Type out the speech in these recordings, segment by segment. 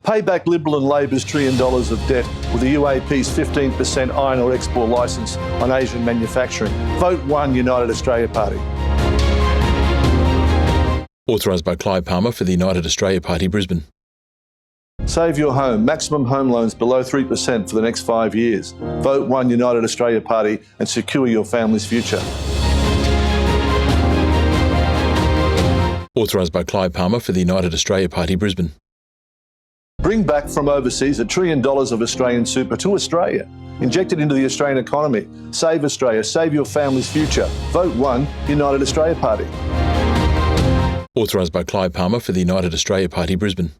Pay back Liberal and Labor's $1 trillion of debt with the UAP's 15% iron ore export licence on Asian manufacturing. Vote 1 United Australia Party. Authorised by Clive Palmer for the United Australia Party, Brisbane. Save your home. Maximum home loans below 3% for the next 5 years. Vote 1 United Australia Party and secure your family's future. Authorised by Clive Palmer for the United Australia Party, Brisbane. Bring back from overseas $1 trillion of Australian super to Australia. Inject it into the Australian economy. Save Australia. Save your family's future. Vote 1 United Australia Party. Authorised by Clive Palmer for the United Australia Party, Brisbane.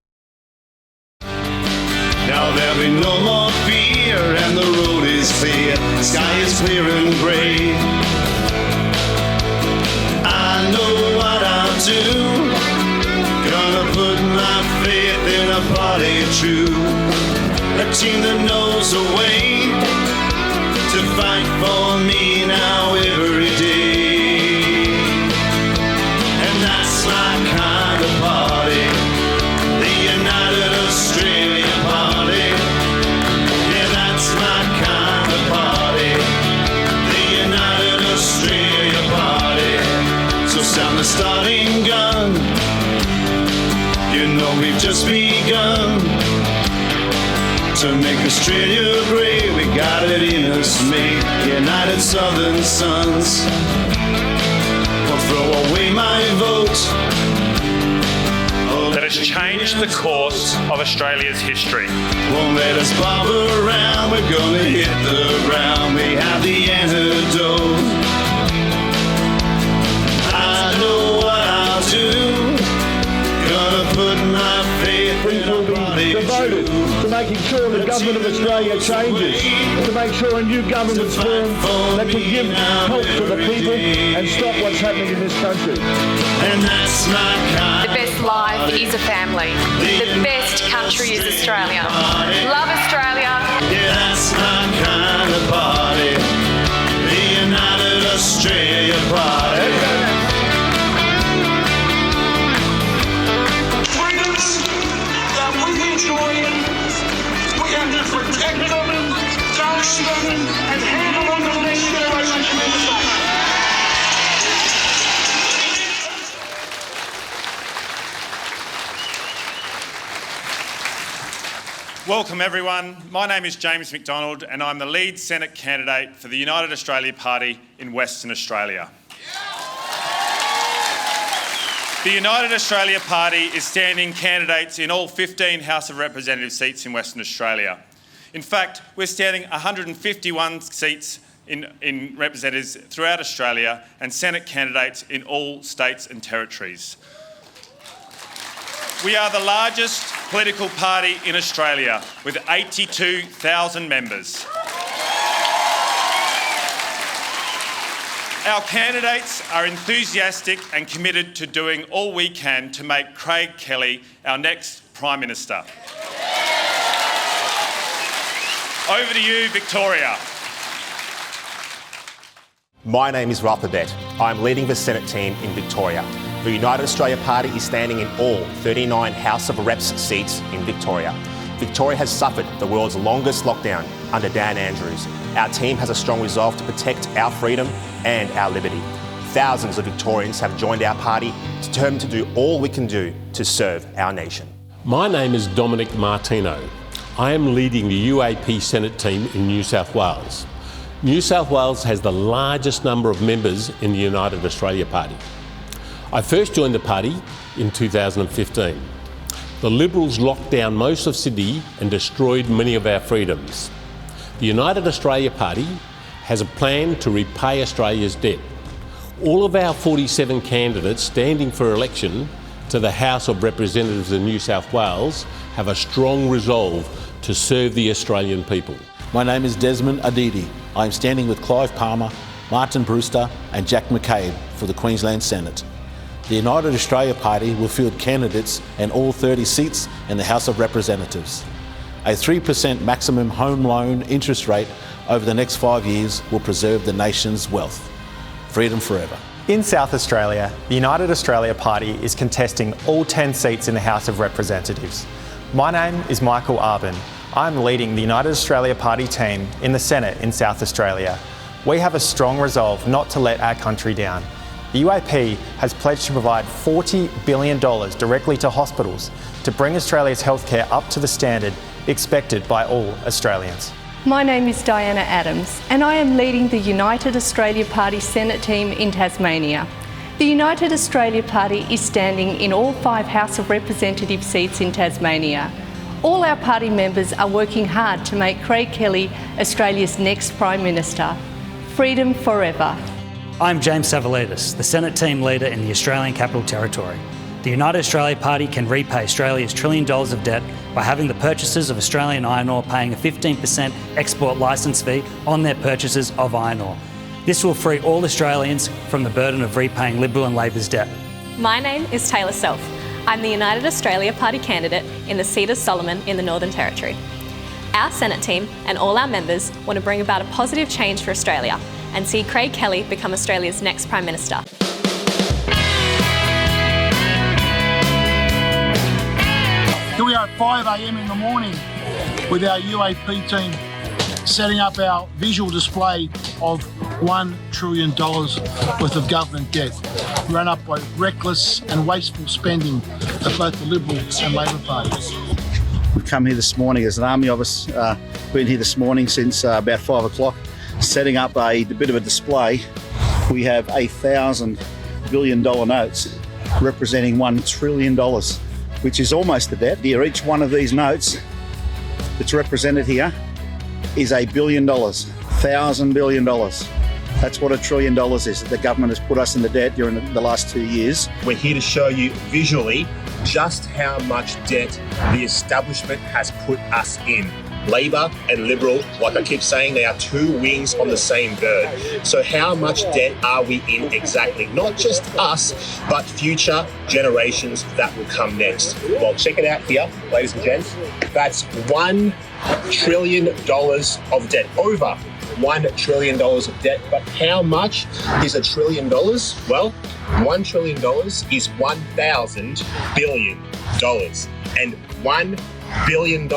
Now there'll be no more fear and the road is clear. Sky is clear and grey. I know what I'll do. Gonna put my faith in a party true. A team that knows a way to fight for me now every day. And that's my kind of party, the United Australia Party. Yeah, that's my kind of party, the United Australia Party. So sound the starting gun. You know we've just begun to make Australia great. We got it in us, mate. United Southern Sons. I'll throw away my vote that has changed the course of Australia's history. Won't let us bob around. We're gonna hit the ground. We have the antidote. I know what I'll do. Gonna put my faith in a party devoted to making sure the government of Australia changes, to make sure a new government's formed that can give help to the people and stop what's happening in this country. And that's my kind. The best life is a family. The best country is Australia. Love Australia. Yeah, that's my kind of party. The United Australia Party. We have to protect them, nourish them, and handle them for the next generation in the state. Welcome everyone. My name is James Mcdonald and I'm the lead Senate candidate for the United Australia Party in Western Australia. The United Australia Party is standing candidates in all 15 House of Representatives seats in Western Australia. In fact, we're standing 151 seats in representatives throughout Australia and Senate candidates in all states and territories. We are the largest political party in Australia with 82,000 members. Our candidates are enthusiastic and committed to doing all we can to make Craig Kelly our next Prime Minister. Over to you, Victoria. My name is Ralph Babette. I'm leading the Senate team in Victoria. The United Australia Party is standing in all 39 House of Reps seats in Victoria. Victoria has suffered the world's longest lockdown under Dan Andrews. Our team has a strong resolve to protect our freedom and our liberty. Thousands of Victorians have joined our party, determined to do all we can do to serve our nation. My name is Dominic Martino. I am leading the UAP Senate team in New South Wales. New South Wales has the largest number of members in the United Australia Party. I first joined the party in 2015. The Liberals locked down most of Sydney and destroyed many of our freedoms. The United Australia Party has a plan to repay Australia's debt. All of our 47 candidates standing for election to the House of Representatives in New South Wales have a strong resolve to serve the Australian people. My name is Desmond Aditi. I am standing with Clive Palmer, Martin Brewster and Jack McCabe for the Queensland Senate. The United Australia Party will field candidates in all 30 seats in the House of Representatives. A 3% maximum home loan interest rate over the next 5 years will preserve the nation's wealth. Freedom forever. In South Australia, the United Australia Party is contesting all 10 seats in the House of Representatives. My name is Michael Arbin. I'm leading the United Australia Party team in the Senate in South Australia. We have a strong resolve not to let our country down. The UAP has pledged to provide $40 billion directly to hospitals to bring Australia's healthcare up to the standard expected by all Australians. My name is Diana Adams and I am leading the United Australia Party Senate team in Tasmania. The United Australia Party is standing in all 5 House of Representatives seats in Tasmania. All our party members are working hard to make Craig Kelly Australia's next Prime Minister. Freedom forever. I'm James Savulidis, the Senate team leader in the Australian Capital Territory. The United Australia Party can repay Australia's $1 trillion of debt by having the purchasers of Australian iron ore paying a 15% export licence fee on their purchases of iron ore. This will free all Australians from the burden of repaying Liberal and Labor's debt. My name is Taylor Self. I'm the United Australia Party candidate in the seat of Solomon in the Northern Territory. Our Senate team and all our members want to bring about a positive change for Australia and see Craig Kelly become Australia's next Prime Minister. Here we are at 5 a.m. in the morning with our UAP team setting up our visual display of $1 trillion worth of government debt, run up by reckless and wasteful spending of both the Liberal and Labor parties. We've come here this morning as an army of us, been here this morning since about 5 o'clock, setting up a bit of a display. We have $1,000 billion notes representing $1 trillion, which is almost the debt. Here, each one of these notes that's represented here is $1 billion, $1,000 billion. That's what $1 trillion is. The government has put us in the debt during the last 2 years. We're here to show you visually just how much debt the establishment has put us in. Labor and Liberal, like I keep saying, they are two wings on the same bird. So how much debt are we in exactly? Not just us, but future generations that will come next. Well, check it out here, ladies and gents. That's $1 trillion of debt, over $1 trillion of debt. But how much is $1 trillion? Well, $1 trillion is 1,000 billion dollars, and $1 billion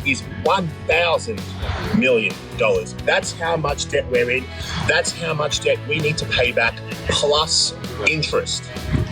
is 1,000 million dollars. That's how much debt we're in. That's how much debt we need to pay back, plus interest.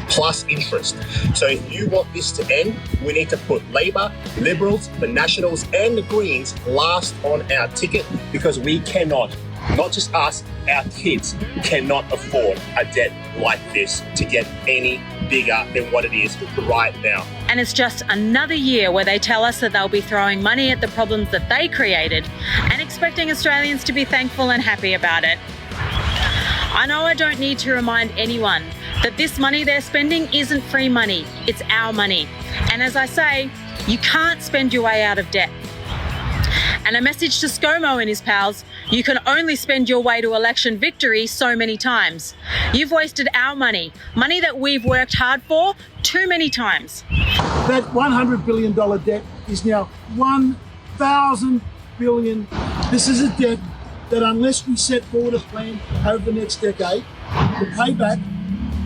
Plus interest. So if you want this to end, we need to put Labor, Liberals, the Nationals and the Greens last on our ticket, because we cannot, not just us, our kids cannot afford a debt like this to get any bigger than what it is right now. And it's just another year where they tell us that they'll be throwing money at the problems that they created and expecting Australians to be thankful and happy about it. I know I don't need to remind anyone that this money they're spending isn't free money, it's our money. And as I say, you can't spend your way out of debt. And a message to ScoMo and his pals, you can only spend your way to election victory so many times. You've wasted our money, money that we've worked hard for too many times. That $100 billion debt is now 1,000 billion. This is a debt that, unless we set forward a plan over the next decade, the payback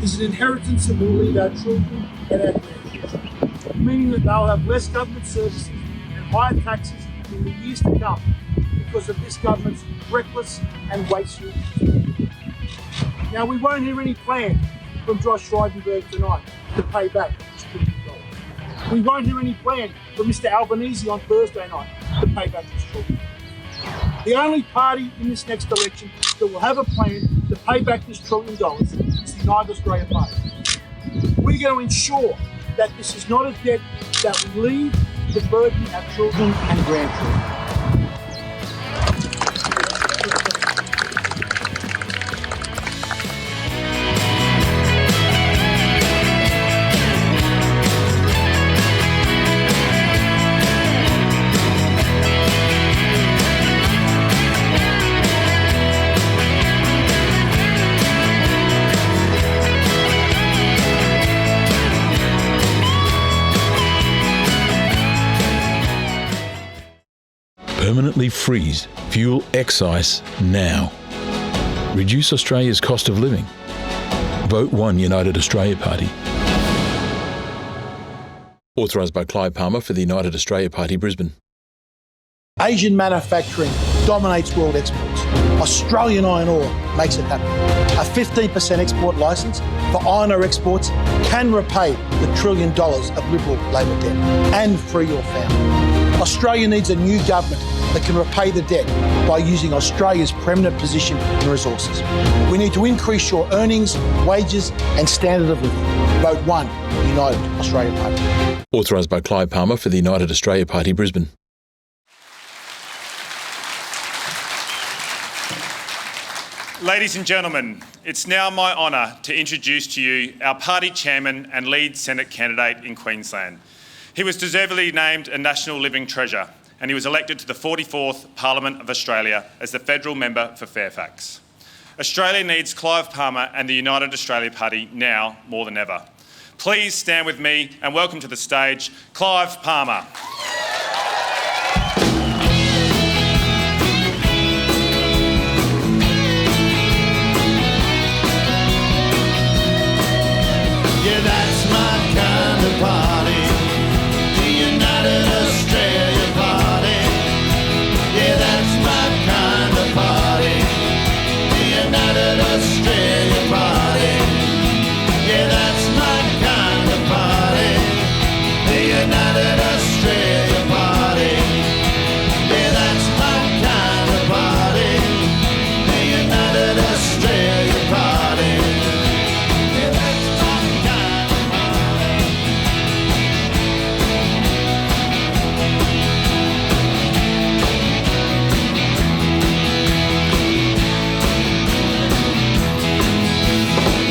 is an inheritance that will leave our children and our grandchildren, meaning that they'll have less government services and higher taxes in the years to come because of this government's reckless and wasteful spending. Now, we won't hear any plan from Josh Frydenberg tonight to pay back this $1 trillion. We won't hear any plan from Mr Albanese on Thursday night to pay back this $1 trillion. The only party in this next election that will have a plan to pay back this $1 trillion is the United Australia Party. We're going to ensure that this is not a debt that we leave to burden our children and grandchildren. Permanently freeze fuel excise now. Reduce Australia's cost of living. Vote 1 United Australia Party. Authorised by Clive Palmer for the United Australia Party, Brisbane. Asian manufacturing dominates world exports. Australian iron ore makes it happen. A 15% export licence for iron ore exports can repay the $1 trillion of Liberal Labor debt and free your family. Australia needs a new government that can repay the debt by using Australia's preeminent position in resources. We need to increase your earnings, wages and standard of living. Vote 1, United Australia Party. Authorised by Clive Palmer for the United Australia Party, Brisbane. Ladies and gentlemen, it's now my honour to introduce to you our party chairman and lead Senate candidate in Queensland. He was deservedly named a National Living Treasure and he was elected to the 44th Parliament of Australia as the federal member for Fairfax. Australia needs Clive Palmer and the United Australia Party now more than ever. Please stand with me and welcome to the stage Clive Palmer. Yeah, that's my kind of party, the United Australia Party. Yeah, that's my kind of party, the United Australia Party. Yeah, that's my kind of party, the United Australia Party. Yeah, that's my kind of party, the United Australia Party.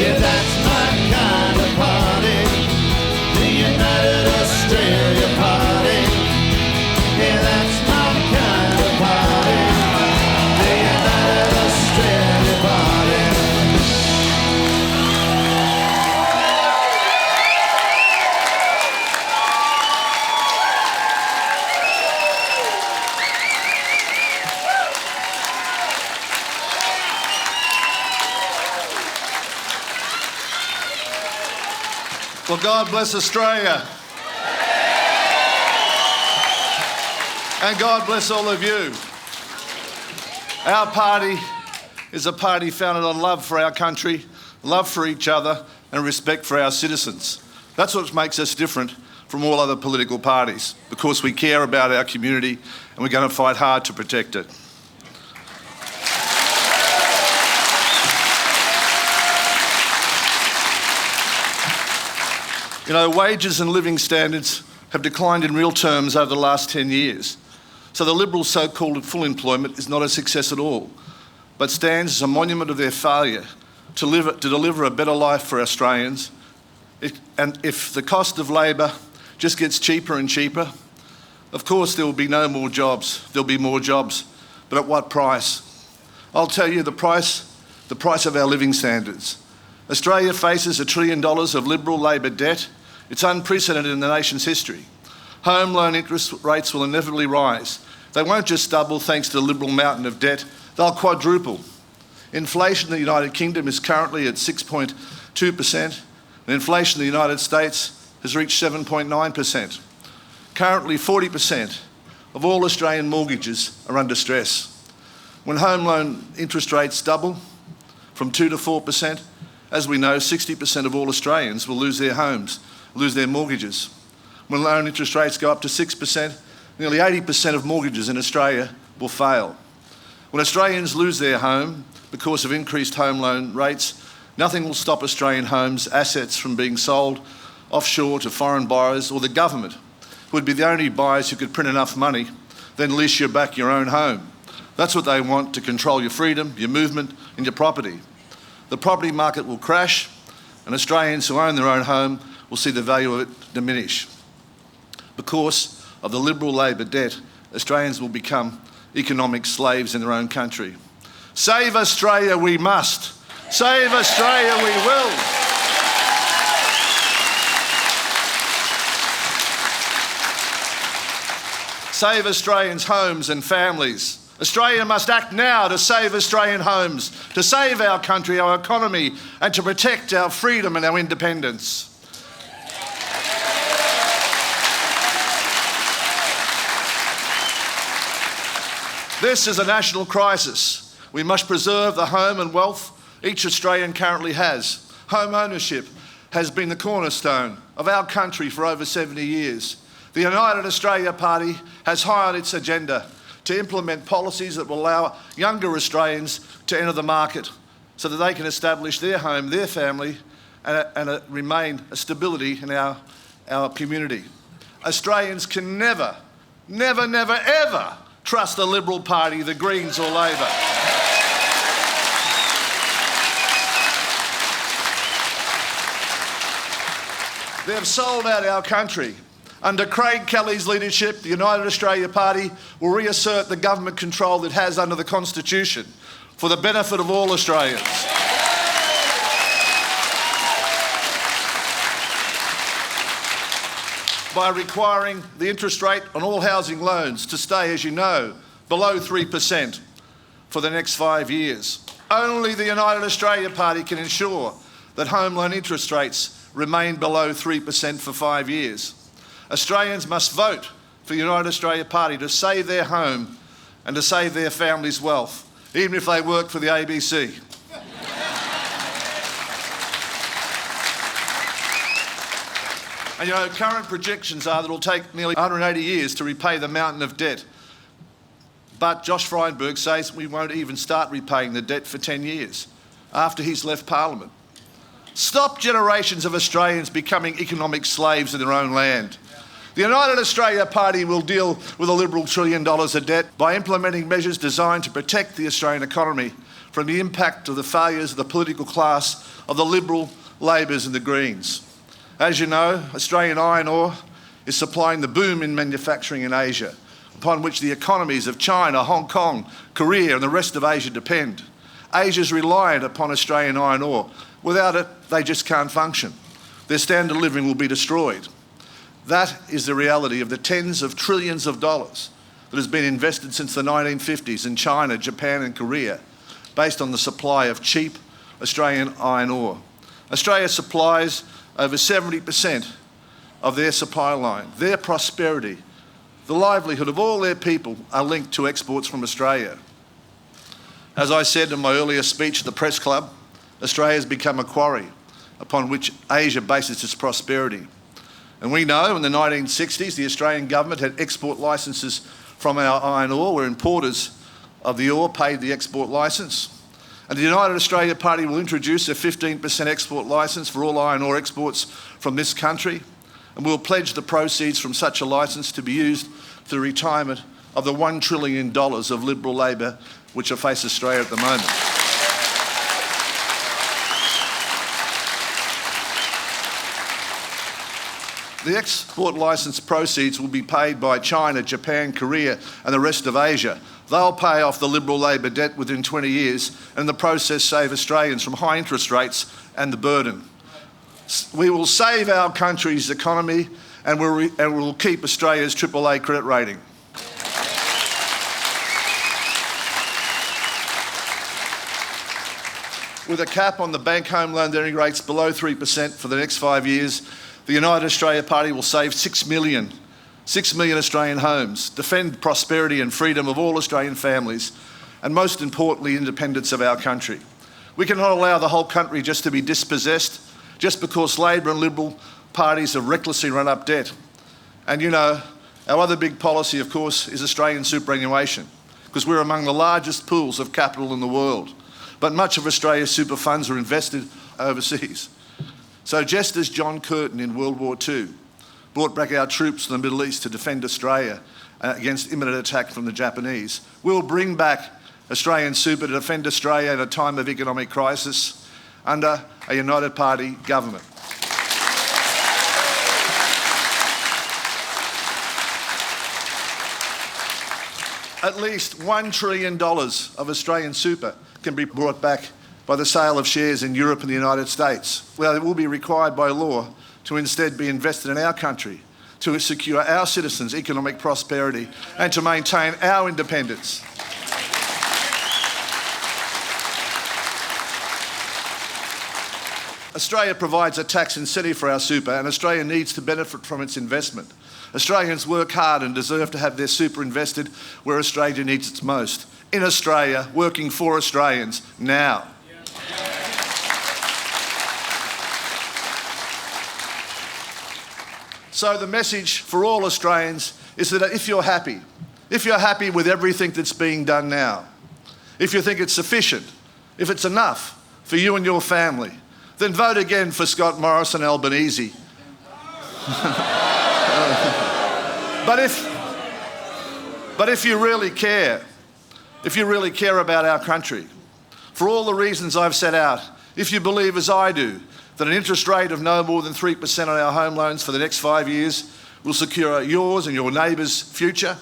Yeah, that's my kind of party, the United Australia Party. Yeah, that's my kind of party, the United Australia Party. Well, God bless Australia. And God bless all of you. Our party is a party founded on love for our country, love for each other, and respect for our citizens. That's what makes us different from all other political parties, because we care about our community and we're going to fight hard to protect it. You know, wages and living standards have declined in real terms over the last 10 years. So the Liberals' so-called full employment is not a success at all, but stands as a monument of their failure to deliver a better life for Australians. And if the cost of labour just gets cheaper and cheaper, of course there will be no more jobs. There'll be more jobs, but at what price? I'll tell you the price of our living standards. Australia faces $1 trillion of Liberal Labor debt. It's unprecedented in the nation's history. Home loan interest rates will inevitably rise. They won't just double thanks to the Liberal mountain of debt, they'll quadruple. Inflation in the United Kingdom is currently at 6.2%, and inflation in the United States has reached 7.9%. Currently 40% of all Australian mortgages are under stress. When home loan interest rates double from 2 to 4%, as we know, 60% of all Australians will lose their homes, lose their mortgages. When loan interest rates go up to 6%, nearly 80% of mortgages in Australia will fail. When Australians lose their home because of increased home loan rates, nothing will stop Australian homes' assets from being sold offshore to foreign buyers, or the government, who would be the only buyers who could print enough money, then lease you back your own home. That's what they want, to control your freedom, your movement and your property. The property market will crash and Australians who own their own home will see the value of it diminish. Because of the Liberal Labor debt, Australians will become economic slaves in their own country. Save Australia we must. Save Australia we will. Save Australians' homes and families. Australia must act now to save Australian homes, to save our country, our economy, and to protect our freedom and our independence. This is a national crisis. We must preserve the home and wealth each Australian currently has. Home ownership has been the cornerstone of our country for over 70 years. The United Australia Party has high on its agenda to implement policies that will allow younger Australians to enter the market so that they can establish their home, their family, and remain a stability in our community. Australians can never, ever trust the Liberal Party, the Greens or Labor. They have sold out our country. Under Craig Kelly's leadership, the United Australia Party will reassert the government control it has under the Constitution for the benefit of all Australians. By requiring the interest rate on all housing loans to stay, as you know, below 3% for the next 5 years. Only the United Australia Party can ensure that home loan interest rates remain below 3% for 5 years. Australians must vote for the United Australia Party to save their home and to save their family's wealth, even if they work for the ABC. And you know, current projections are that it will take nearly 180 years to repay the mountain of debt. But Josh Frydenberg says we won't even start repaying the debt for 10 years after he's left Parliament. Stop generations of Australians becoming economic slaves in their own land. The United Australia Party will deal with a Liberal $1 trillion of debt by implementing measures designed to protect the Australian economy from the impact of the failures of the political class of the Liberal, Labors and the Greens. As you know, Australian iron ore is supplying the boom in manufacturing in Asia, upon which the economies of China, Hong Kong, Korea and the rest of Asia depend. Asia is reliant upon Australian iron ore. Without it, they just can't function. Their standard of living will be destroyed. That is the reality of the tens of trillions of dollars that has been invested since the 1950s in China, Japan and Korea, based on the supply of cheap Australian iron ore. Australia supplies over 70% of their supply line. Their prosperity, the livelihood of all their people are linked to exports from Australia. As I said in my earlier speech at the Press Club, Australia has become a quarry upon which Asia bases its prosperity. And we know in the 1960s the Australian government had export licences from our iron ore, where importers of the ore paid the export licence. And the United Australia Party will introduce a 15% export licence for all iron ore exports from this country, and we'll pledge the proceeds from such a licence to be used for the retirement of the $1 trillion of Liberal Labor which face Australia at the moment. The export licence proceeds will be paid by China, Japan, Korea and the rest of Asia. They'll pay off the Liberal Labor debt within 20 years and in the process save Australians from high interest rates and the burden. We will save our country's economy and we'll keep Australia's AAA credit rating. With a cap on the bank home loan lending rates below 3% for the next 5 years, the United Australia Party will save 6 million Australian homes, defend prosperity and freedom of all Australian families, and most importantly, independence of our country. We cannot allow the whole country just to be dispossessed just because Labor and Liberal parties have recklessly run up debt. And you know, our other big policy, of course, is Australian superannuation, because we're among the largest pools of capital in the world. But much of Australia's super funds are invested overseas. So just as John Curtin in World War II brought back our troops to the Middle East to defend Australia against imminent attack from the Japanese, we'll bring back Australian super to defend Australia in a time of economic crisis under a United Party government. At least $1 trillion of Australian super can be brought back by the sale of shares in Europe and the United States. Well, it will be required by law to instead be invested in our country, to secure our citizens' economic prosperity and to maintain our independence. Australia provides a tax incentive for our super, and Australia needs to benefit from its investment. Australians work hard and deserve to have their super invested where Australia needs it most. In Australia, working for Australians, now. So the message for all Australians is that if you're happy with everything that's being done now, if you think it's sufficient, if it's enough for you and your family, then vote again for Scott Morrison Albanese. But if you really care about our country, for all the reasons I've set out, if you believe as I do that an interest rate of no more than 3% on our home loans for the next 5 years will secure yours and your neighbours' future,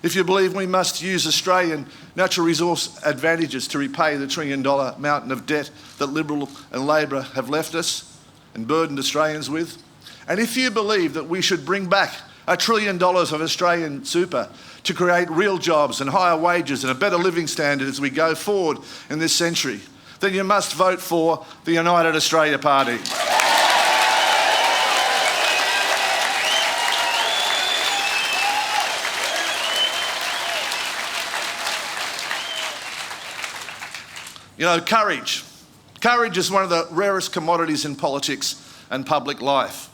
if you believe we must use Australian natural resource advantages to repay the $1 trillion mountain of debt that Liberal and Labor have left us and burdened Australians with, and if you believe that we should bring back $1 trillion of Australian super to create real jobs and higher wages and a better living standard as we go forward in this century, then you must vote for the United Australia Party. You know, courage. Courage is one of the rarest commodities in politics and public life.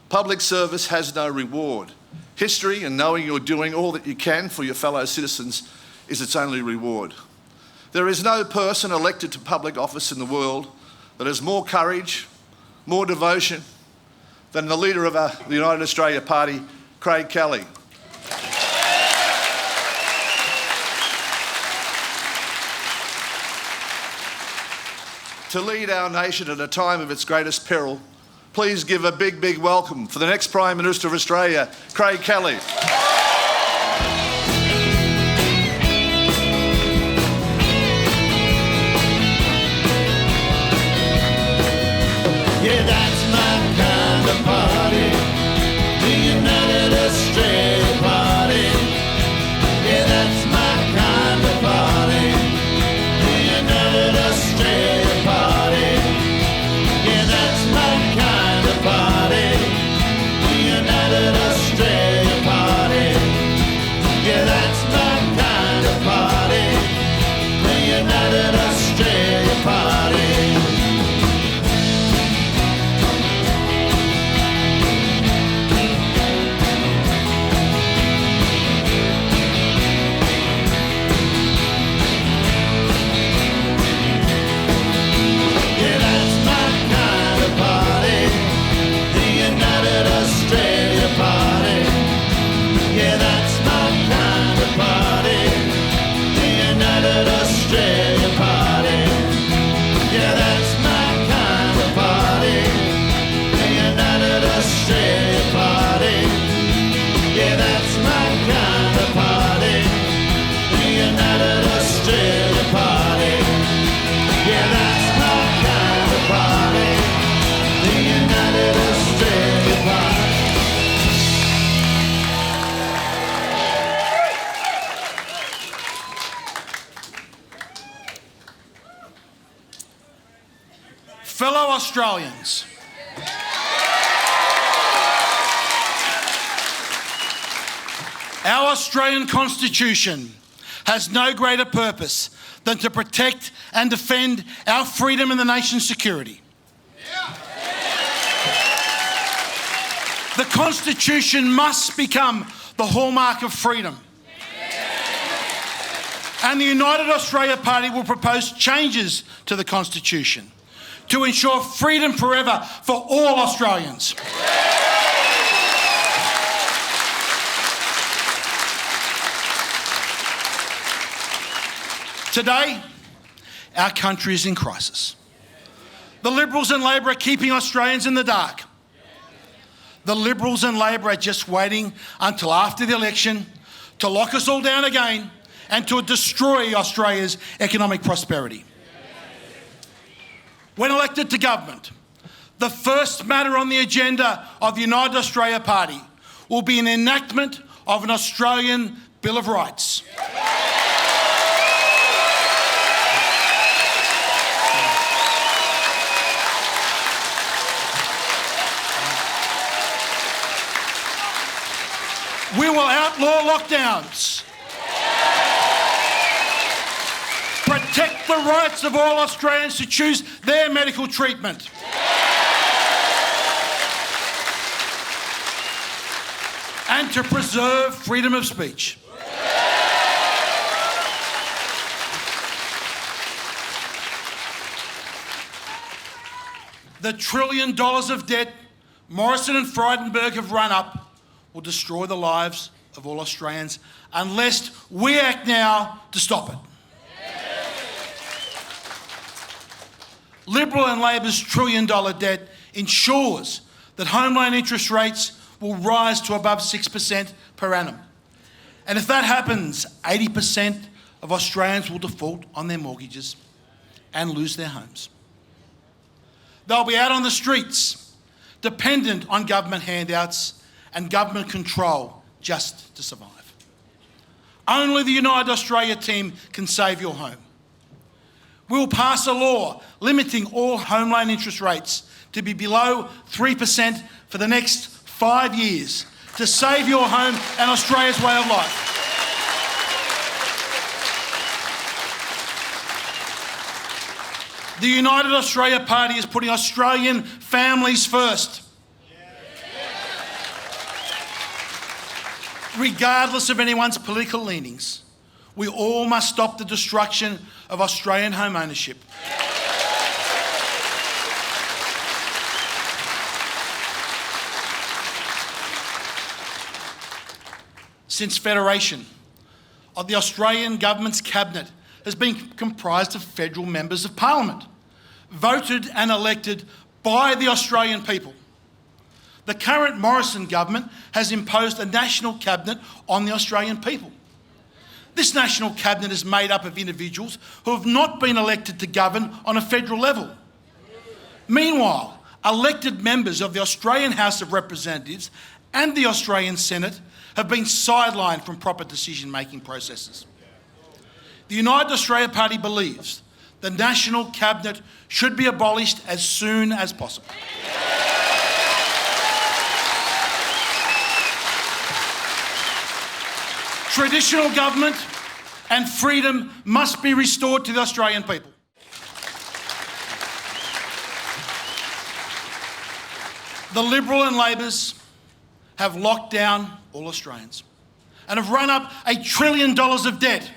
Public service has no reward. History and knowing you're doing all that you can for your fellow citizens is its only reward. There is no person elected to public office in the world that has more courage, more devotion than the leader of the United Australia Party, Craig Kelly. To lead our nation at a time of its greatest peril, please give a big, big welcome for the next Prime Minister of Australia, Craig Kelly. Yeah, that's my kind of party, the United Australia Party. Yeah, that's my kind of party, the United Australia Party. Yeah, that's my kind of party, the United Australia Party. Yeah, that's my kind of party, the United Australia Party. Fellow Australians, our Australian Constitution has no greater purpose than to protect and defend our freedom and the nation's security. The Constitution must become the hallmark of freedom. And the United Australia Party will propose changes to the Constitution to ensure freedom forever for all Australians. Today, our country is in crisis. The Liberals and Labor are keeping Australians in the dark. The Liberals and Labor are just waiting until after the election to lock us all down again and to destroy Australia's economic prosperity. When elected to government, the first matter on the agenda of the United Australia Party will be an enactment of an Australian Bill of Rights. We will outlaw lockdowns. Protect the rights of all Australians to choose their medical treatment. And to preserve freedom of speech. The $1 trillion of debt Morrison and Frydenberg have run up will destroy the lives of all Australians unless we act now to stop it. Liberal and Labor's $1 trillion debt ensures that home loan interest rates will rise to above 6% per annum. And if that happens, 80% of Australians will default on their mortgages and lose their homes. They'll be out on the streets, dependent on government handouts and government control just to survive. Only the United Australia team can save your home. We'll pass a law limiting all home loan interest rates to be below 3% for the next 5 years to save your home and Australia's way of life. The United Australia Party is putting Australian families first. Regardless of anyone's political leanings, we all must stop the destruction of Australian home ownership. Since Federation, the Australian Government's Cabinet has been comprised of federal members of Parliament, voted and elected by the Australian people. The current Morrison government has imposed a national cabinet on the Australian people. This national cabinet is made up of individuals who have not been elected to govern on a federal level. Meanwhile, elected members of the Australian House of Representatives and the Australian Senate have been sidelined from proper decision-making processes. The United Australia Party believes the national cabinet should be abolished as soon as possible. Traditional government and freedom must be restored to the Australian people. The Liberal and Labors have locked down all Australians and have run up $1 trillion of debt,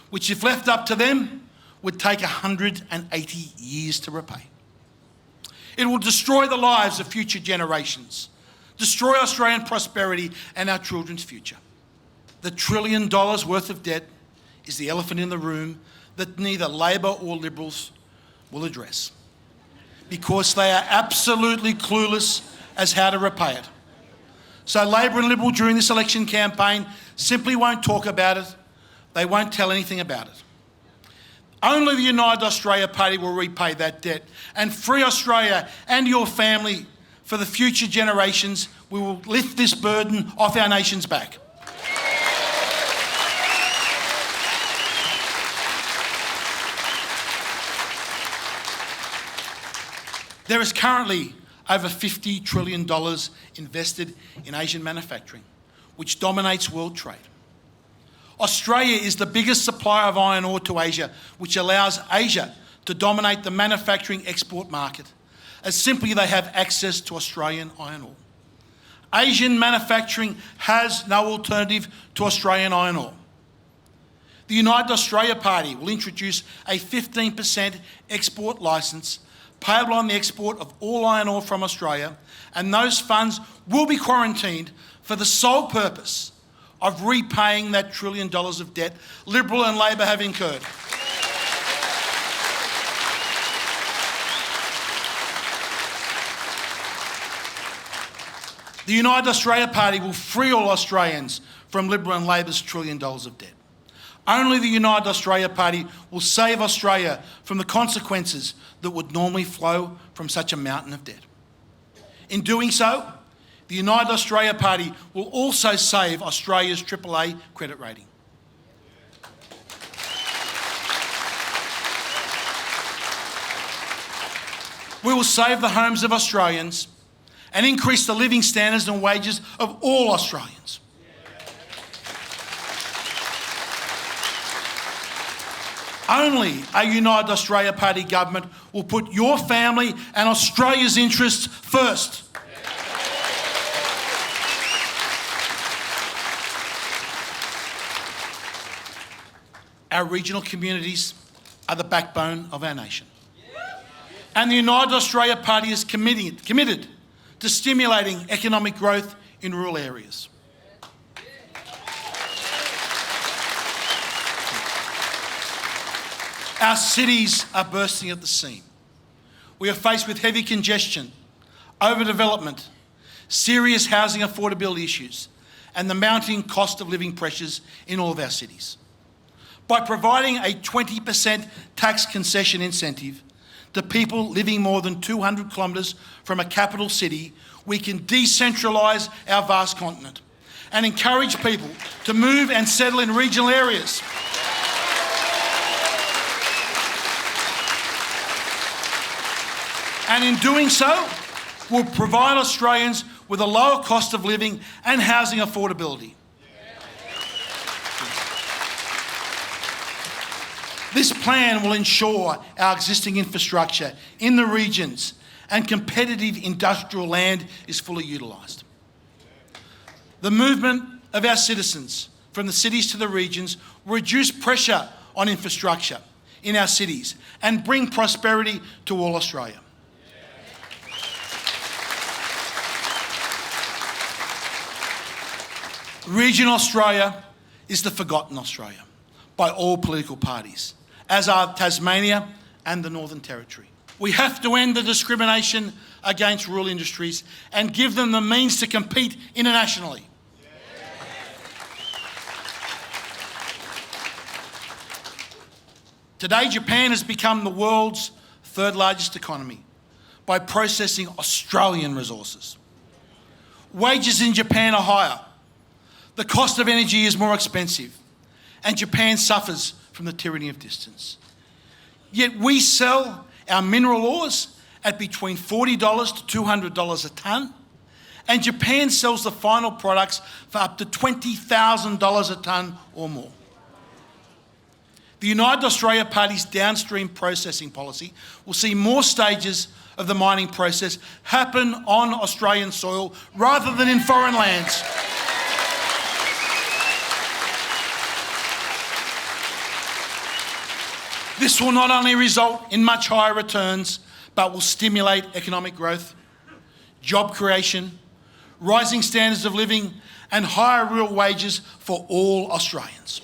which if left up to them would take 180 years to repay. It will destroy the lives of future generations, destroy Australian prosperity and our children's future. The $1 trillion worth of debt is the elephant in the room that neither Labor or Liberals will address, because they are absolutely clueless as how to repay it. So Labor and Liberal during this election campaign simply won't talk about it. They won't tell anything about it. Only the United Australia Party will repay that debt and free Australia and your family for the future generations. We will lift this burden off our nation's back. There is currently over $50 trillion invested in Asian manufacturing, which dominates world trade. Australia is the biggest supplier of iron ore to Asia, which allows Asia to dominate the manufacturing export market, as simply they have access to Australian iron ore. Asian manufacturing has no alternative to Australian iron ore. The United Australia Party will introduce a 15% export licence payable on the export of all iron ore from Australia, and those funds will be quarantined for the sole purpose of repaying that $1 trillion of debt Liberal and Labor have incurred. The United Australia Party will free all Australians from Liberal and Labor's $1 trillion of debt. Only the United Australia Party will save Australia from the consequences that would normally flow from such a mountain of debt. In doing so, the United Australia Party will also save Australia's AAA credit rating. We will save the homes of Australians and increase the living standards and wages of all Australians. Only a United Australia Party government will put your family and Australia's interests first. Our regional communities are the backbone of our nation. And the United Australia Party is committed to stimulating economic growth in rural areas. Our cities are bursting at the seam. We are faced with heavy congestion, overdevelopment, serious housing affordability issues, and the mounting cost of living pressures in all of our cities. By providing a 20% tax concession incentive to people living more than 200 kilometres from a capital city, we can decentralise our vast continent and encourage people to move and settle in regional areas. And in doing so, we'll provide Australians with a lower cost of living and housing affordability. This plan will ensure our existing infrastructure in the regions and competitive industrial land is fully utilised. The movement of our citizens from the cities to the regions will reduce pressure on infrastructure in our cities and bring prosperity to all Australia. Regional Australia is the forgotten Australia by all political parties, as are Tasmania and the Northern Territory. We have to end the discrimination against rural industries and give them the means to compete internationally. Today, Japan has become the world's third largest economy by processing Australian resources. Wages in Japan are higher. The cost of energy is more expensive, and Japan suffers from the tyranny of distance. Yet we sell our mineral ores at between $40 to $200 a tonne, and Japan sells the final products for up to $20,000 a tonne or more. The United Australia Party's downstream processing policy will see more stages of the mining process happen on Australian soil rather than in foreign lands. This will not only result in much higher returns, but will stimulate economic growth, job creation, rising standards of living, and higher real wages for all Australians.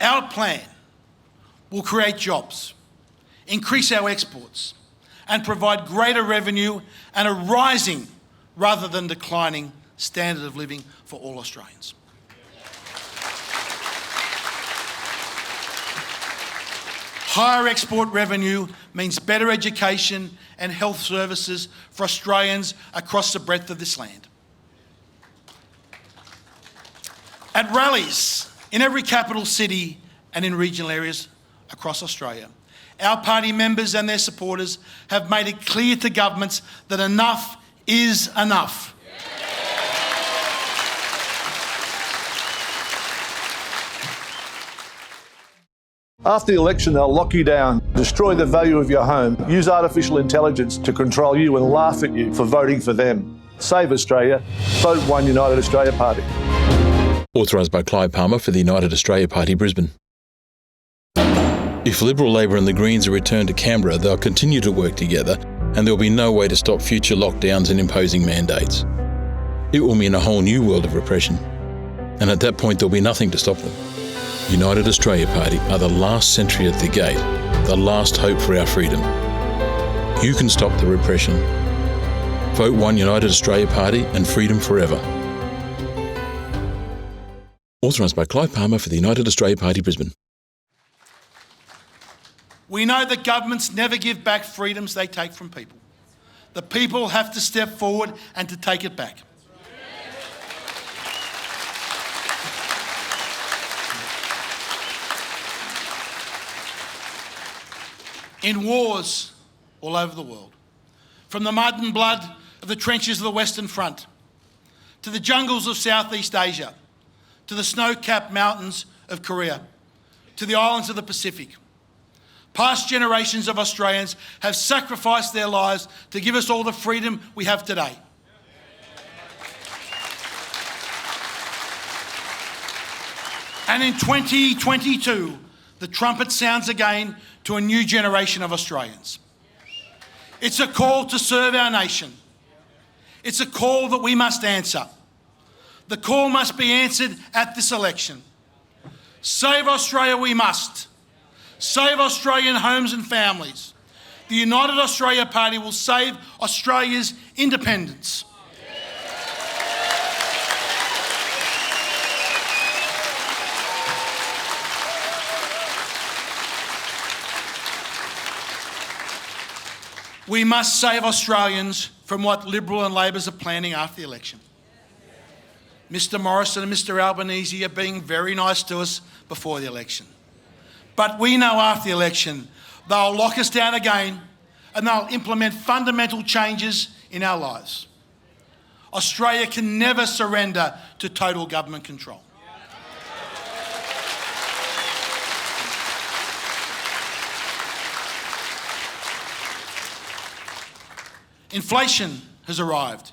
Our plan will create jobs, increase our exports, and provide greater revenue and a rising rather than declining standard of living for all Australians. Higher export revenue means better education and health services for Australians across the breadth of this land. At rallies in every capital city and in regional areas across Australia, our party members and their supporters have made it clear to governments that enough is enough. After the election, they'll lock you down, destroy the value of your home, use artificial intelligence to control you and laugh at you for voting for them. Save Australia. Vote One United Australia Party. Authorised by Clive Palmer for the United Australia Party, Brisbane. If Liberal, Labor and the Greens are returned to Canberra, they'll continue to work together and there will be no way to stop future lockdowns and imposing mandates. It will mean a whole new world of repression. And at that point, there'll be nothing to stop them. United Australia Party are the last sentry at the gate, the last hope for our freedom. You can stop the repression. Vote One United Australia Party and freedom forever. Authorised by Clive Palmer for the United Australia Party, Brisbane. We know that governments never give back freedoms they take from people. The people have to step forward and to take it back. In wars all over the world, from the mud and blood of the trenches of the Western Front, to the jungles of Southeast Asia, to the snow-capped mountains of Korea, to the islands of the Pacific. Past generations of Australians have sacrificed their lives to give us all the freedom we have today. And in 2022, the trumpet sounds again to a new generation of Australians. It's a call to serve our nation. It's a call that we must answer. The call must be answered at this election. Save Australia we must. Save Australian homes and families. The United Australia Party will save Australia's independence. We must save Australians from what Liberal and Labors are planning after the election. Mr Morrison and Mr Albanese are being very nice to us before the election. But we know after the election they'll lock us down again and they'll implement fundamental changes in our lives. Australia can never surrender to total government control. Inflation has arrived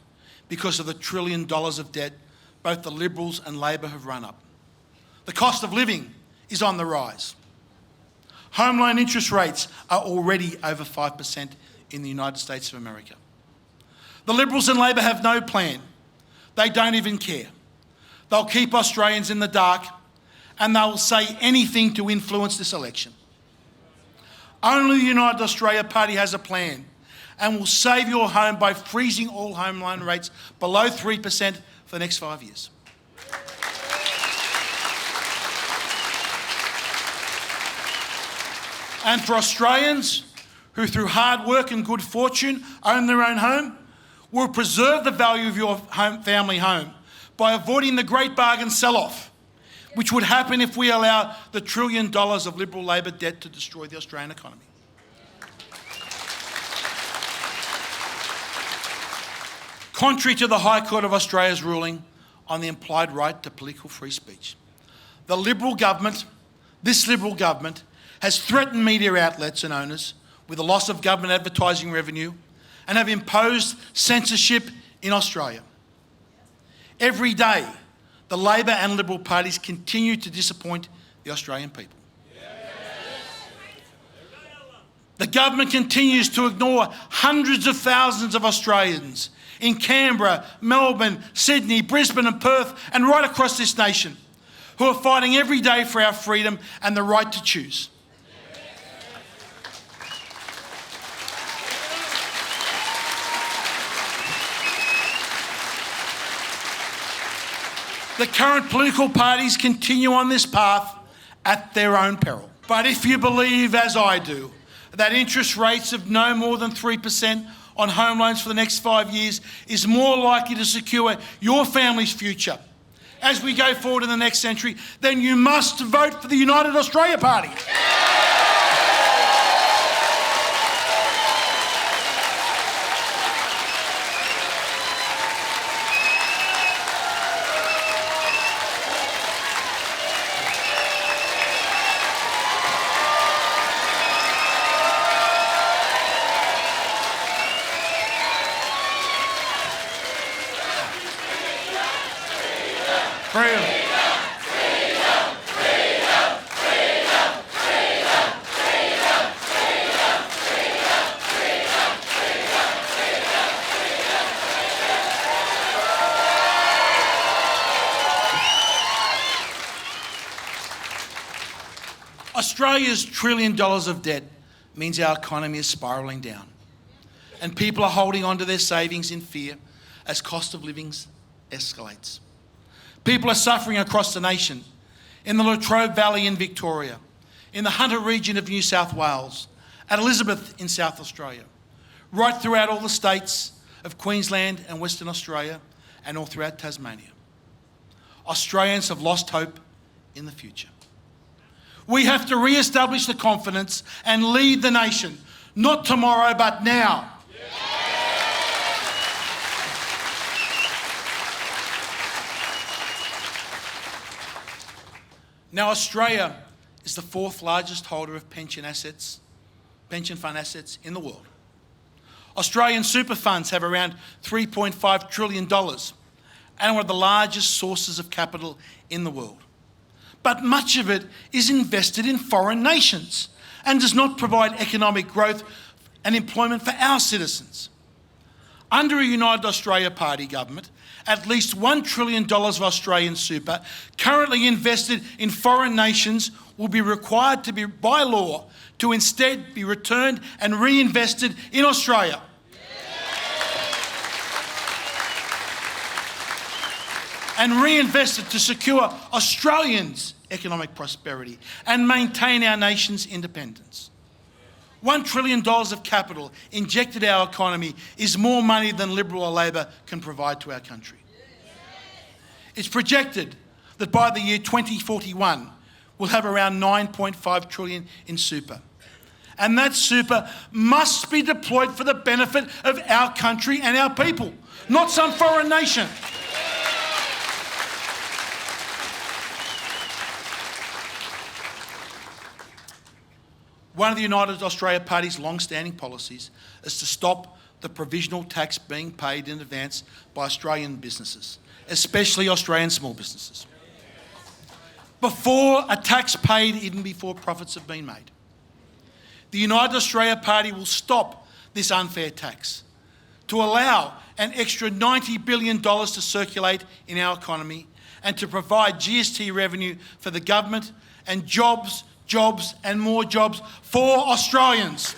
because of the $1 trillion of debt both the Liberals and Labor have run up. The cost of living is on the rise. Home loan interest rates are already over 5% in the United States of America. The Liberals and Labor have no plan. They don't even care. They'll keep Australians in the dark and they'll say anything to influence this election. Only the United Australia Party has a plan and will save your home by freezing all home loan rates below 3% for the next 5 years. And for Australians who through hard work and good fortune own their own home, we'll preserve the value of your family home by avoiding the great bargain sell-off, which would happen if we allow the $1 trillion of Liberal Labor debt to destroy the Australian economy. Contrary to the High Court of Australia's ruling on the implied right to political free speech, the Liberal government, this Liberal government, has threatened media outlets and owners with the loss of government advertising revenue and have imposed censorship in Australia. Every day, the Labor and Liberal parties continue to disappoint the Australian people. The government continues to ignore hundreds of thousands of Australians in Canberra, Melbourne, Sydney, Brisbane and Perth and right across this nation who are fighting every day for our freedom and the right to choose. The current political parties continue on this path at their own peril. But if you believe, as I do, that interest rates of no more than 3% on home loans for the next 5 years is more likely to secure your family's future as we go forward in the next century, then you must vote for the United Australia Party. Australia's $1 trillion of debt means our economy is spiralling down and people are holding on to their savings in fear as cost of living escalates. People are suffering across the nation, in the Latrobe Valley in Victoria, in the Hunter region of New South Wales, at Elizabeth in South Australia, right throughout all the states of Queensland and Western Australia and all throughout Tasmania. Australians have lost hope in the future. We have to re-establish the confidence and lead the nation, not tomorrow but now. Now, Australia is the fourth largest holder of pension fund assets in the world. Australian super funds have around $3.5 trillion and are one of the largest sources of capital in the world. But much of it is invested in foreign nations and does not provide economic growth and employment for our citizens. Under a United Australia Party government, at least $1 trillion of Australian super currently invested in foreign nations will be required to be, by law, to instead be returned and reinvested in Australia. And reinvested to secure Australians' economic prosperity and maintain our nation's independence. $1 trillion of capital injected our economy is more money than Liberal or Labor can provide to our country. It's projected that by the year 2041, we'll have around $9.5 trillion in super. And that super must be deployed for the benefit of our country and our people, not some foreign nation. One of the United Australia Party's long-standing policies is to stop the provisional tax being paid in advance by Australian businesses, especially Australian small businesses, before a tax paid even before profits have been made. The United Australia Party will stop this unfair tax to allow an extra $90 billion to circulate in our economy and to provide GST revenue for the government and jobs and more jobs for Australians.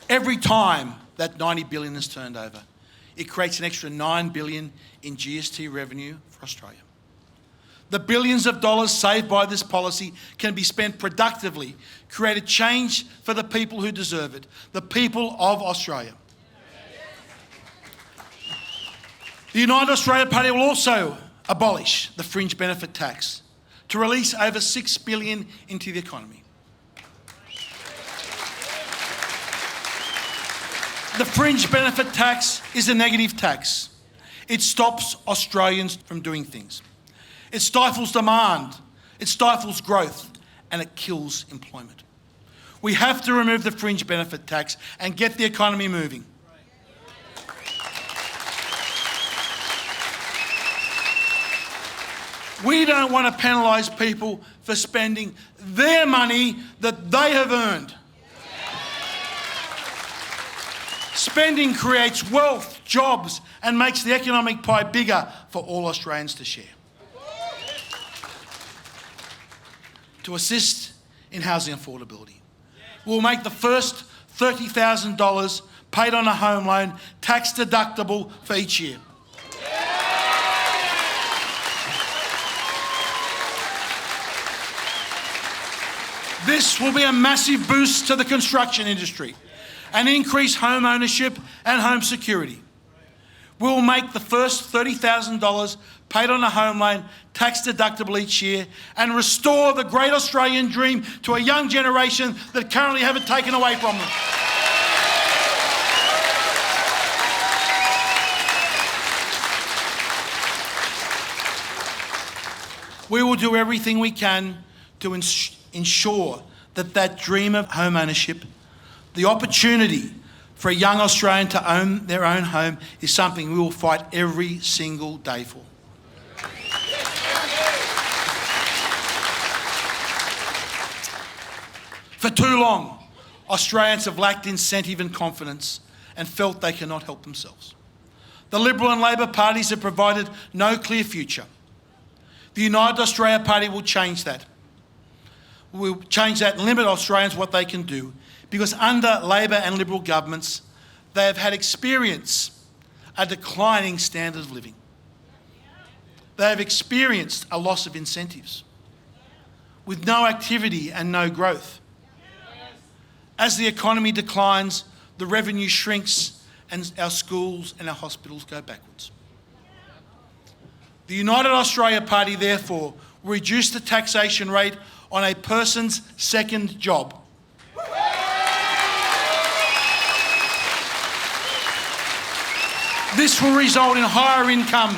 Every time that $90 billion is turned over, it creates an extra $9 billion in GST revenue for Australia. The billions of dollars saved by this policy can be spent productively, create a change for the people who deserve it, the people of Australia. The United Australia Party will also abolish the fringe benefit tax to release over $6 billion into the economy. The fringe benefit tax is a negative tax. It stops Australians from doing things. It stifles demand, it stifles growth, and it kills employment. We have to remove the fringe benefit tax and get the economy moving. We don't want to penalise people for spending their money that they have earned. Spending creates wealth, jobs, and makes the economic pie bigger for all Australians to share. To assist in housing affordability, we'll make the first $30,000 paid on a home loan tax deductible for each year. This will be a massive boost to the construction industry and increase home ownership and home security. We'll make the first $30,000 paid on a home loan tax deductible each year and restore the great Australian dream to a young generation that currently have it taken away from them. We will do everything we can to ensure that that dream of home ownership, the opportunity for a young Australian to own their own home, is something we will fight every single day for. For too long, Australians have lacked incentive and confidence and felt they cannot help themselves. The Liberal and Labor parties have provided no clear future. The United Australia Party will change that. We'll change that and limit Australians what they can do, because under Labor and Liberal governments, they have had experience a declining standard of living. They have experienced a loss of incentives, with no activity and no growth. As the economy declines, the revenue shrinks and our schools and our hospitals go backwards. The United Australia Party, therefore, will reduce the taxation rate on a person's second job. This will result in higher income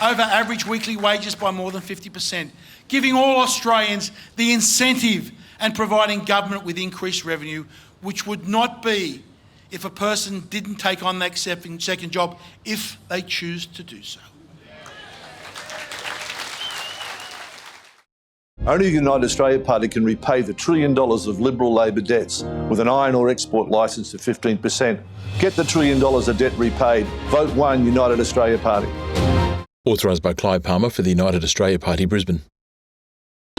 over average weekly wages by more than 50%, giving all Australians the incentive and providing government with increased revenue, which would not be if a person didn't take on that second job if they choose to do so. Only the United Australia Party can repay the $1 trillion of Liberal Labor debts with an iron ore export licence of 15%. Get the $1 trillion of debt repaid. Vote 1 United Australia Party. Authorised by Clive Palmer for the United Australia Party, Brisbane.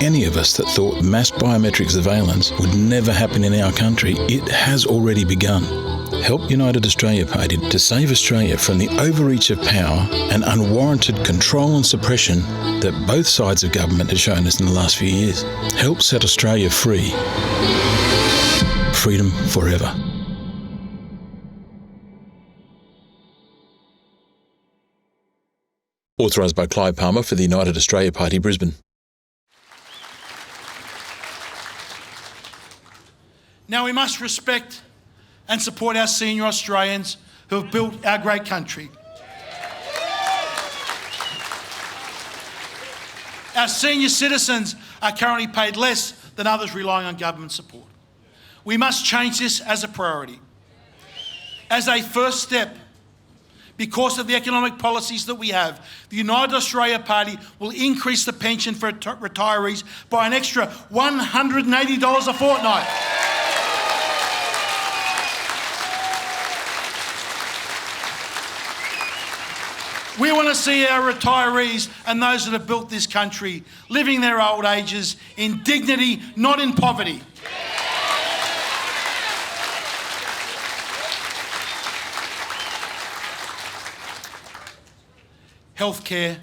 Any of us that thought mass biometric surveillance would never happen in our country, it has already begun. Help United Australia Party to save Australia from the overreach of power and unwarranted control and suppression that both sides of government have shown us in the last few years. Help set Australia free. Freedom forever. Authorised by Clive Palmer for the United Australia Party, Brisbane. Now we must respect and support our senior Australians who have built our great country. Our senior citizens are currently paid less than others relying on government support. We must change this as a priority. As a first step, because of the economic policies that we have, the United Australia Party will increase the pension for retirees by an extra $180 a fortnight. We want to see our retirees and those that have built this country living their old ages in dignity, not in poverty. Healthcare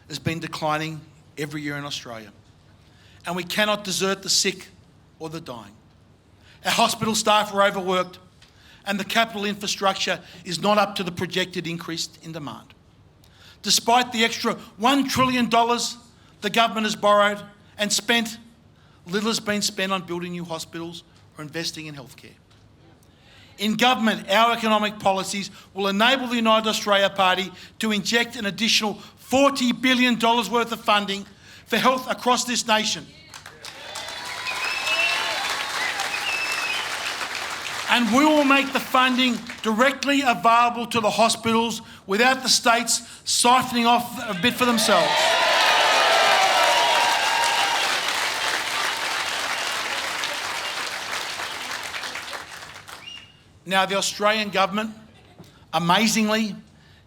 has been declining every year in Australia, and we cannot desert the sick or the dying. Our hospital staff are overworked, and the capital infrastructure is not up to the projected increase in demand. Despite the extra $1 trillion the government has borrowed and spent, little has been spent on building new hospitals or investing in healthcare. In government, our economic policies will enable the United Australia Party to inject an additional $40 billion worth of funding for health across this nation. And we will make the funding directly available to the hospitals without the states siphoning off a bit for themselves. Now, the Australian government, amazingly,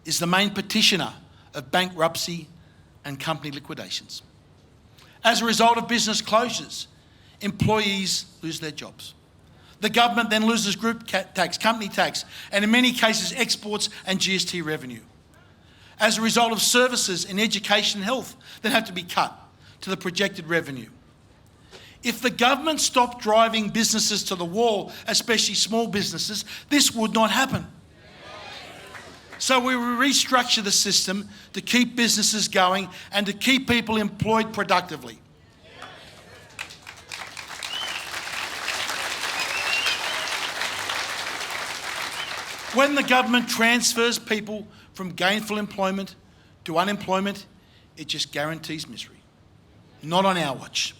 is the main petitioner of bankruptcy and company liquidations. As a result of business closures, employees lose their jobs. The government then loses group tax, company tax, and in many cases exports and GST revenue. As a result of services in education and health that have to be cut to the projected revenue. If the government stopped driving businesses to the wall, especially small businesses, this would not happen. So we will restructure the system to keep businesses going and to keep people employed productively. When the government transfers people from gainful employment to unemployment, it just guarantees misery. Not on our watch.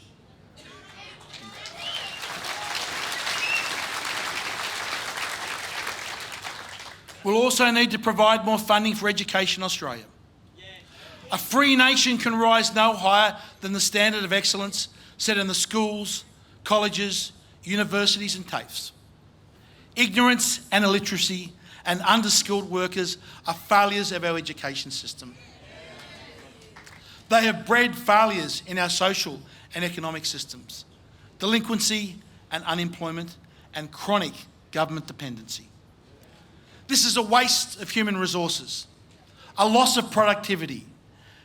We'll also need to provide more funding for Education Australia. A free nation can rise no higher than the standard of excellence set in the schools, colleges, universities and TAFEs. Ignorance and illiteracy and underskilled workers are failures of our education system. They have bred failures in our social and economic systems, delinquency and unemployment and chronic government dependency. This is a waste of human resources, a loss of productivity,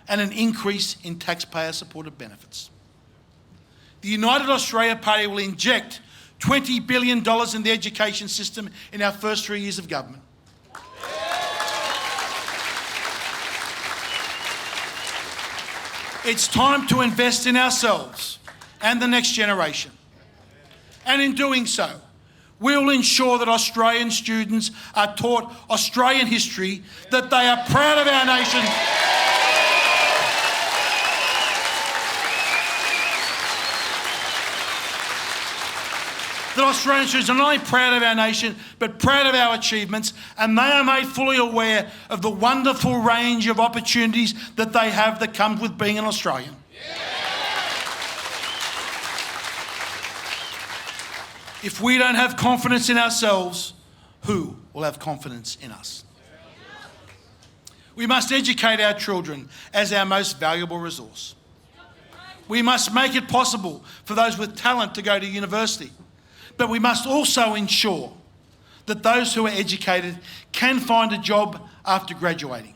and an increase in taxpayer-supported benefits. The United Australia Party will inject $20 billion in the education system in our first 3 years of government. It's time to invest in ourselves and the next generation. And in doing so, We will ensure that Australian students are taught Australian history, that they are proud of our nation, that Australian students are not only proud of our nation, but proud of our achievements, and they are made fully aware of the wonderful range of opportunities that they have that comes with being an Australian. If we don't have confidence in ourselves, who will have confidence in us? We must educate our children as our most valuable resource. We must make it possible for those with talent to go to university, but we must also ensure that those who are educated can find a job after graduating.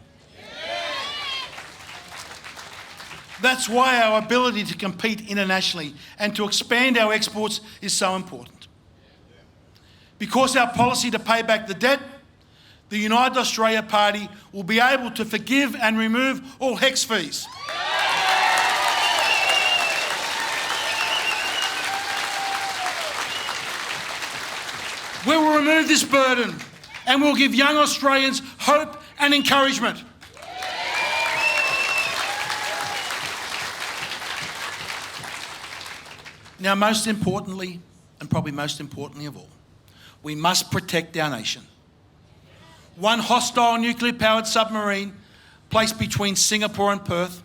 That's why our ability to compete internationally and to expand our exports is so important. Because our policy to pay back the debt, the United Australia Party will be able to forgive and remove all HECS fees. We will remove this burden and we'll give young Australians hope and encouragement. Now, most importantly, and probably most importantly of all, we must protect our nation. One hostile nuclear-powered submarine placed between Singapore and Perth,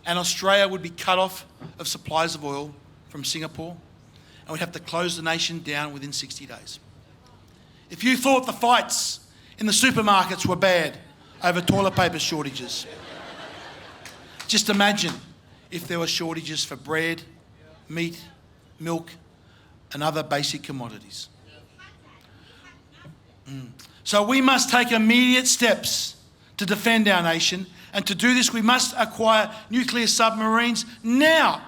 and Australia would be cut off of supplies of oil from Singapore, and we'd have to close the nation down within 60 days. If you thought the fights in the supermarkets were bad over toilet paper shortages, just imagine if there were shortages for bread, meat, milk, and other basic commodities. So we must take immediate steps to defend our nation, and to do this we must acquire nuclear submarines now.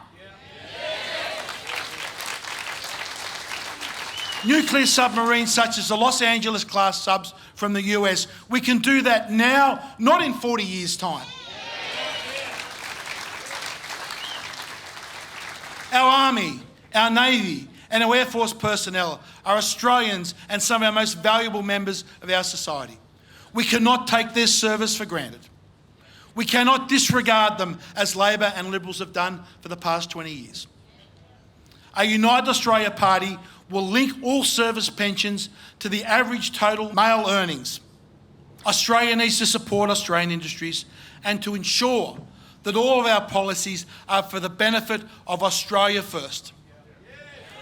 Nuclear submarines such as the Los Angeles class subs from the US, we can do that now, not in 40 years' time. Our Army, our Navy and our Air Force personnel are Australians and some of our most valuable members of our society. We cannot take their service for granted. We cannot disregard them as Labor and Liberals have done for the past 20 years. A United Australia Party will link all service pensions to the average total male earnings. Australia needs to support Australian industries and to ensure that all of our policies are for the benefit of Australia first.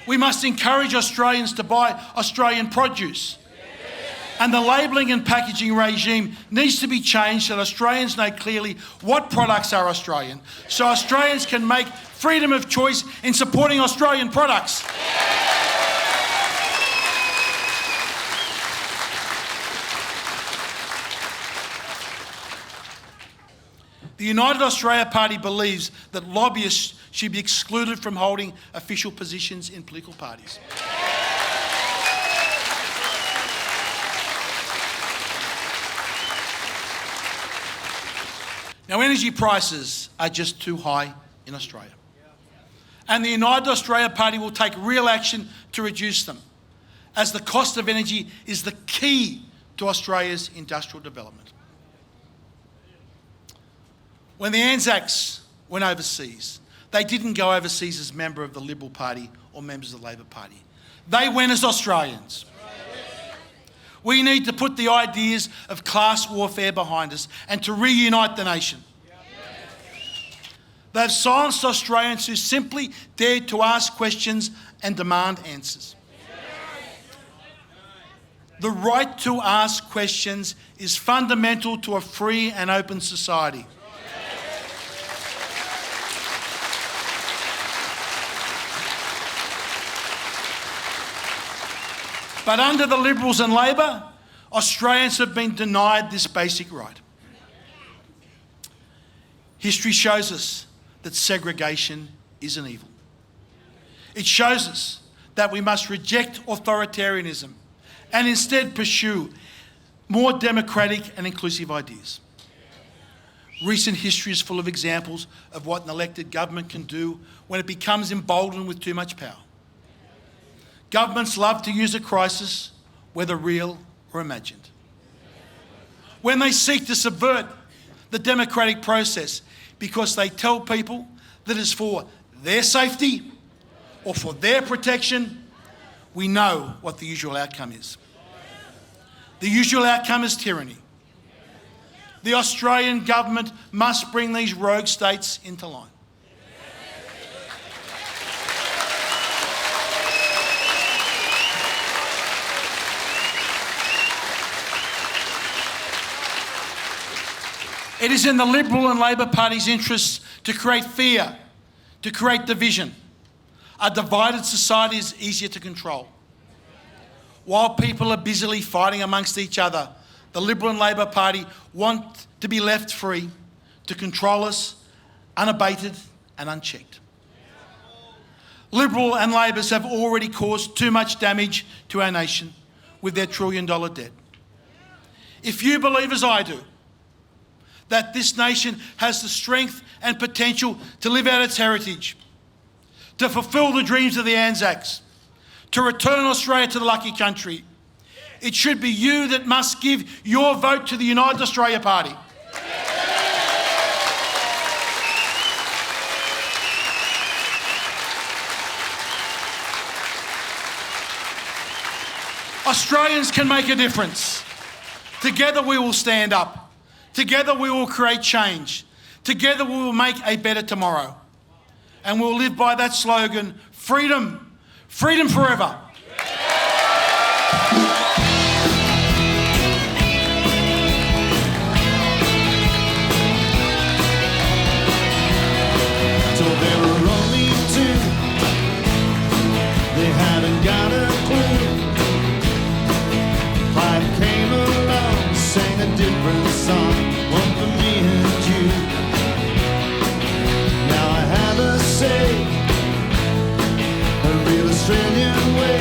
We must encourage Australians to buy Australian produce. And the labelling and packaging regime needs to be changed so that Australians know clearly what products are Australian, so Australians can make freedom of choice in supporting Australian products. The United Australia Party believes that lobbyists should be excluded from holding official positions in political parties. Now, energy prices are just too high in Australia. And the United Australia Party will take real action to reduce them, as the cost of energy is the key to Australia's industrial development. When the Anzacs went overseas, they didn't go overseas as member of the Liberal Party or members of the Labor Party. They went as Australians. We need to put the ideas of class warfare behind us and to reunite the nation. They've silenced Australians who simply dared to ask questions and demand answers. The right to ask questions is fundamental to a free and open society. But under the Liberals and Labor, Australians have been denied this basic right. History shows us that segregation is an evil. It shows us that we must reject authoritarianism and instead pursue more democratic and inclusive ideas. Recent history is full of examples of what an elected government can do when it becomes emboldened with too much power. Governments love to use a crisis, whether real or imagined, when they seek to subvert the democratic process because they tell people that it's for their safety or for their protection. We know what the usual outcome is. The usual outcome is tyranny. The Australian government must bring these rogue states into line. It is in the Liberal and Labor Party's interests to create fear, to create division. A divided society is easier to control. While people are busily fighting amongst each other, the Liberal and Labor Party want to be left free to control us, unabated and unchecked. Liberal and Labors have already caused too much damage to our nation with their trillion-dollar debt. If you believe, as I do, that this nation has the strength and potential to live out its heritage, to fulfil the dreams of the Anzacs, to return Australia to the lucky country, it should be you that must give your vote to the United Australia Party. Australians can make a difference. Together we will stand up. Together we will create change. Together we will make a better tomorrow. And we'll live by that slogan, freedom, freedom forever. So there were only two, they hadn't got a clue. Clive came along, sang a different song, one for me and you. Now I have a say, a real Australian way.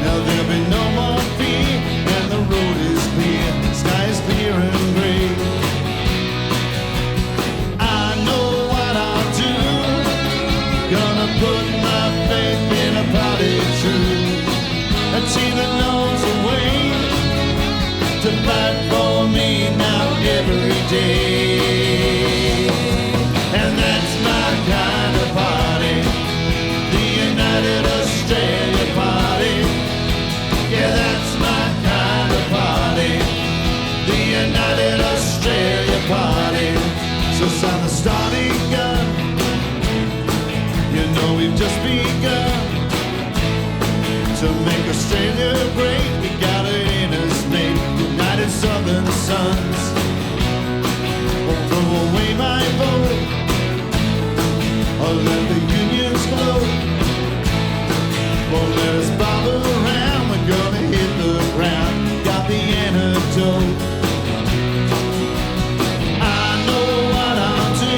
Now there'll be no more fear, and the road is clear, sky is clear and grey. I know what I'll do, gonna put my faith in a party true, a team that knows the way to fight for me now every day. And that's my kind of party, the United Australia Party. Yeah, that's my kind of party, the United Australia Party. So sound the starting gun, you know we've just begun to make Australia great. We got it in us, mate, United Southern Sons. Won't throw away my vote, or let the unions glow. Won't let us bother around, we're gonna hit the ground. Got the antidote. I know what I'll do,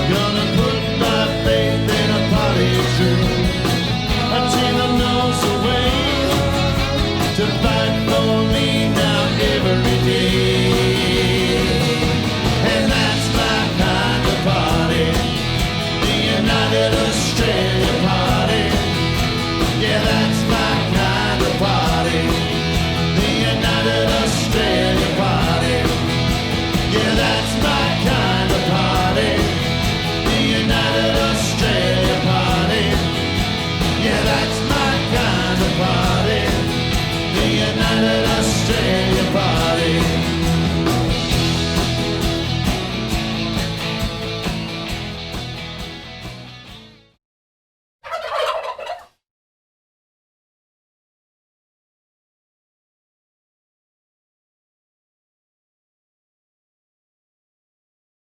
gonna put my faith in a party true, a team that knows the way to fight for me now every day. And that's my kind of party, the United Australia Party. Yeah, that's my kind of party, the United Australia Party. Yeah, that's my kind of party, the United Australia Party. Yeah, that's my kind of party, the United Australia Party.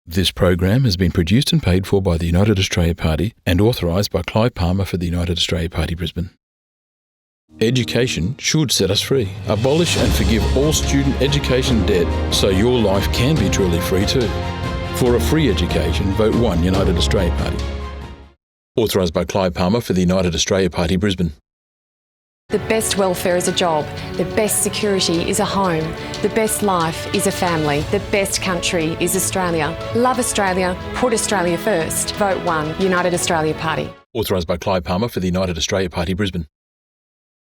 This program has been produced and paid for by the United Australia Party and authorised by Clive Palmer for the United Australia Party, Brisbane. Education should set us free. Abolish and forgive all student education debt so your life can be truly free too. For a free education, vote 1 United Australia Party. Authorised by Clive Palmer for the United Australia Party, Brisbane. The best welfare is a job. The best security is a home. The best life is a family. The best country is Australia. Love Australia. Put Australia first. Vote 1 United Australia Party. Authorised by Clive Palmer for the United Australia Party, Brisbane.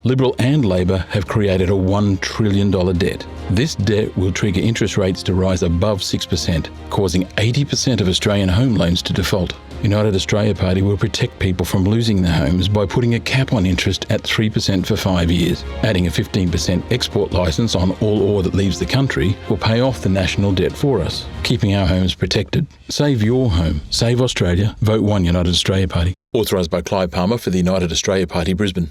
Liberal and Labor have created a $1 trillion debt. This debt will trigger interest rates to rise above 6%, causing 80% of Australian home loans to default. United Australia Party will protect people from losing their homes by putting a cap on interest at 3% for 5 years. Adding a 15% export licence on all ore that leaves the country will pay off the national debt for us, keeping our homes protected. Save your home. Save Australia. Vote 1 United Australia Party. Authorised by Clive Palmer for the United Australia Party, Brisbane.